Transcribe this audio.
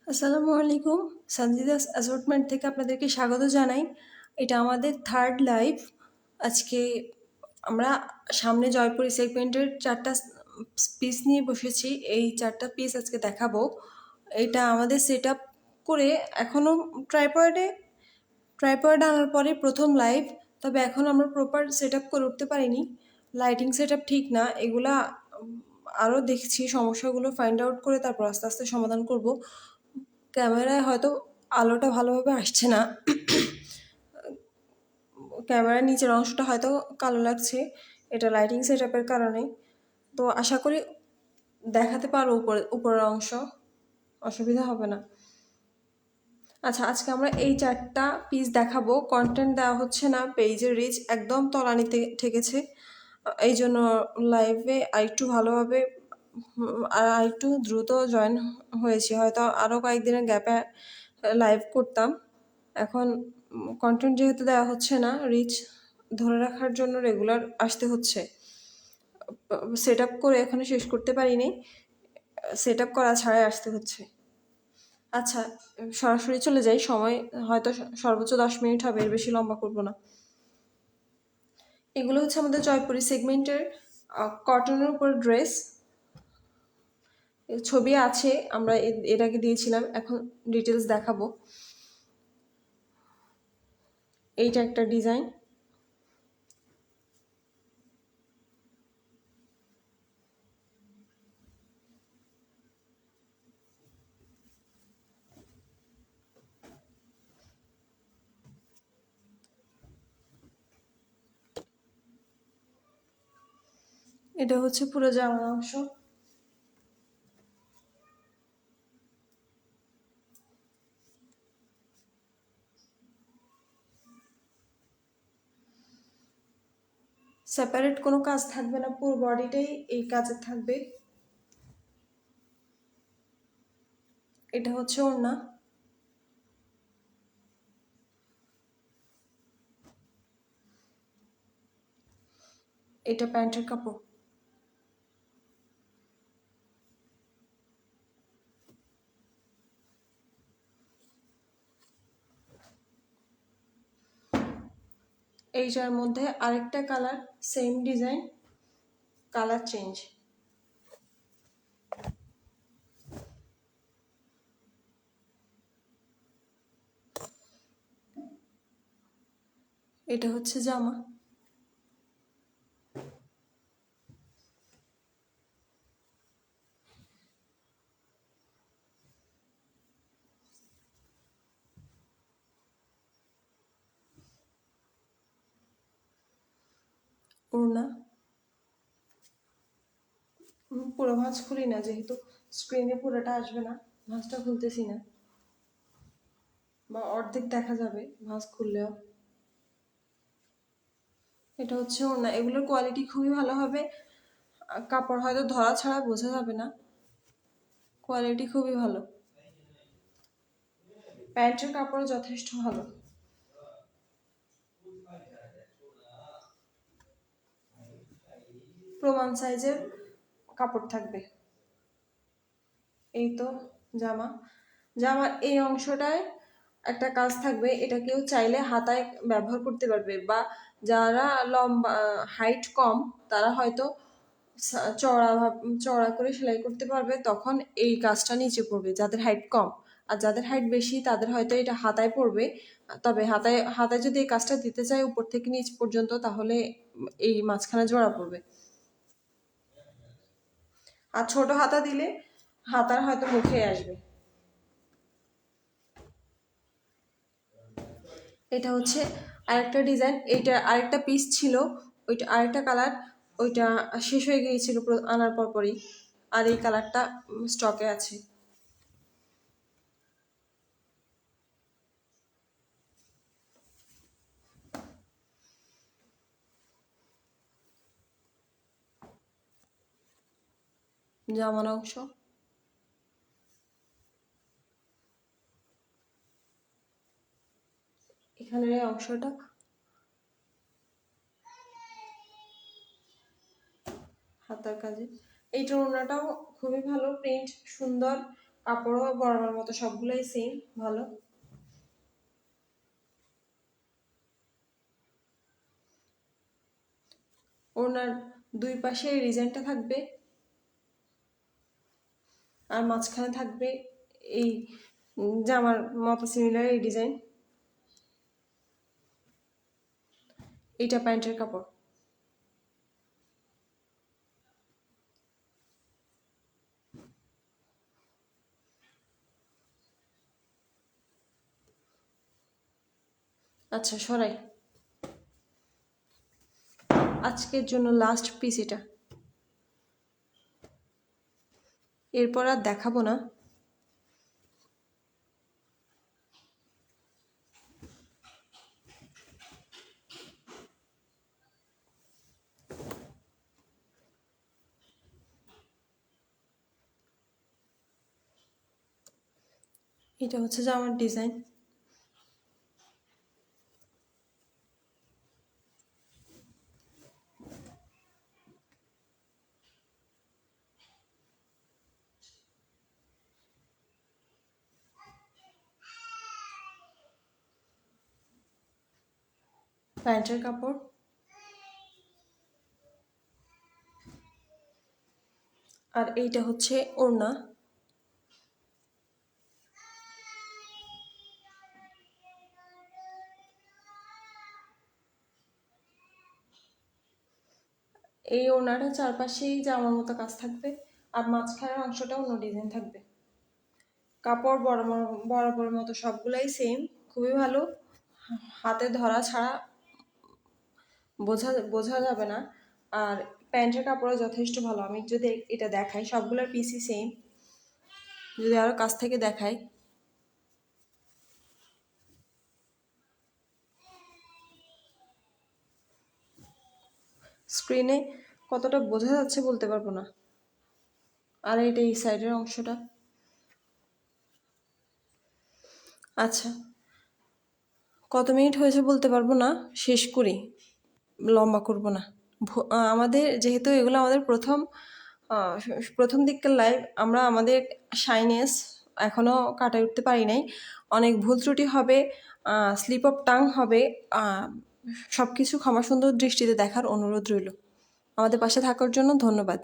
আসসালামু আলাইকুম। সঞ্জিদাস অ্যাসর্টমেন্ট থেকে আপনাদেরকে স্বাগত জানাই। এটা আমাদের থার্ড লাইভ। আজকে আমরা সামনে জয়পুরি সেগমেন্টের ৪টা পিস নিয়ে বসেছি। এই ৪টা পিস আজকে দেখাবো। এটা আমাদের সেট আপ করে এখনও ট্রাইপয়েড আনার পরে প্রথম লাইভ। তবে এখন আমরা প্রপার সেট আপ করে উঠতে পারিনি। লাইটিং সেট আপ ঠিক না। এগুলা আরও দেখছি, সমস্যাগুলো ফাইন্ড আউট করে তারপর আস্তে আস্তে সমাধান করব। ক্যামেরায় হয়তো আলোটা ভালোভাবে আসছে না, ক্যামেরার নিচের অংশটা হয়তো কালো লাগছে, এটা লাইটিং সেট আপের কারণে। তো আশা করি দেখাতে পারবো উপরের অংশ, অসুবিধা হবে না। আচ্ছা, আজকে আমরা এই 4টা পিস দেখাবো। কন্টেন্ট দেওয়া হচ্ছে না, পেজের রিচ একদম তলানিতে ঠেকেছে। এই জন্য লাইভে আরেকটু ভালোভাবে আর আরেকটু দ্রুত জয়েন হয়েছি। হয়তো আরও কয়েকদিনের গ্যাপে লাইভ করতাম। এখন কন্টেন্ট যেহেতু দেওয়া হচ্ছে না, রিচ ধরে রাখার জন্য রেগুলার আসতে হচ্ছে। সেট আপ করে এখনো শেষ করতে পারিনি, সেট আপ করা ছাড়াই আসতে হচ্ছে। আচ্ছা, সরাসরি চলে যাই। সময় হয়তো সর্বোচ্চ 10 মিনিট হবে, এর বেশি লম্বা করব না। এগুলো হচ্ছে আমাদের জয়পুরি সেগমেন্টের কটনের উপর ড্রেস। ছবি আছে, আমরা এর আগে দিয়েছিলাম, এখন ডিটেলস দেখাবো। এইটা একটা ডিজাইন। এটা হচ্ছে পুরো জামার অংশ। সেপারেট কোনো কাজ থাকবে না, পুরো বডিটাই এই কাজে থাকবে। এটা হচ্ছে ওড়না। এটা প্যান্টের কাপড়। এইটার মধ্যে আরেকটা colour, same design, colour change. এটা হচ্ছে জামা। ওড়না। পুরো ভাঁজ খুলি না, যেহেতু স্ক্রিনে পুরোটা আসবে না, ভাঁজটা খুলতেছি না, বা অর্ধেক দেখা যাবে ভাঁজ খুললেও। এটা হচ্ছে ওড়না। এগুলোর কোয়ালিটি খুবই ভালো হবে, কাপড় হয়তো ধরা ছাড়া বোঝা যাবে না, কোয়ালিটি খুবই ভালো। প্যান্টের কাপড় যথেষ্ট ভালো। প্রমাণ সাইজের কাপড় থাকবে। এই তো জামা। জামার এই অংশটায় একটা কাজ থাকবে, এটা কেউ চাইলে হাতায় ব্যবহার করতে পারবে, বা যারা লম্বা, হাইট কম, তারা হয়তো চড়া চড়া করে সেলাই করতে পারবে, তখন এই কাজটা নিচে পড়বে যাদের হাইট কম। আর যাদের হাইট বেশি তাদের হয়তো এটা হাতায় পড়বে। তবে হাতায় হাতায় যদি এই কাজটা দিতে চায় উপর থেকে নিচ পর্যন্ত, তাহলে এই মাঝখানে জোড়া পড়বে। আর ছোট হাতা দিলে হাতার হয়তো মুখে আসবে। এটা হচ্ছে আরেকটা ডিজাইন। এইটা আরেকটা পিস ছিল, ওইটা আরেকটা কালার, ওইটা শেষ হয়ে গিয়েছিল আনার পরই। আর এই কালারটা স্টকে আছে। জামার অংশ। এখানের এই অংশটা হাতার কাজে। এইটার ওড়নাটাও খুবই ভালো, প্রিন্ট সুন্দর, কাপড়ও বরাবর মতো সবগুলোই সেম ভালো। ওনার দুই পাশে এই ডিজাইনটা থাকবে, আর মাঝখানে থাকবে এই জামার মতো সিমিলার এই ডিজাইন। এইটা প্যান্টের কাপড়। আচ্ছা সরাই, আজকের জন্য লাস্ট পিস এটা, এরপর আর দেখাবো না। এটা হচ্ছে যে আমার ডিজাইন। প্যান্টের কাপড়, আর এইটা হচ্ছে ওড়না। এই ওড়নাটা চারপাশেই জামার মতো কাজ থাকবে, আর মাঝখানের অংশটা অন্য ডিজাইন থাকবে। কাপড় বরাবর মতো সবগুলাই সেম, খুবই ভালো, হাতে ধরা ছাড়া বোঝা বোঝা যাবে না। আর প্যান্টের কাপড়ও যথেষ্ট ভালো। আমি যদি এটা দেখাই, সবগুলোর পিসই সেম, যদি আরও কাছ থেকে দেখাই, স্ক্রিনে কতটা বোঝা যাচ্ছে বলতে পারবো না। আর এটা এই সাইডের অংশটা। আচ্ছা, কত মিনিট হয়েছে বলতে পারবো না, শেষ করি, লম্বা করব না। আমাদের যেহেতু এগুলো আমাদের প্রথম দিককার লাইভ, আমরা আমাদের শাইনেস এখনও কাটায় উঠতে পারি নাই, অনেক ভুল ত্রুটি হবে, স্লিপ অফ টাং হবে, সব কিছু ক্ষমা সুন্দর দৃষ্টিতে দেখার অনুরোধ রইল। আমাদের পাশে থাকার জন্য ধন্যবাদ।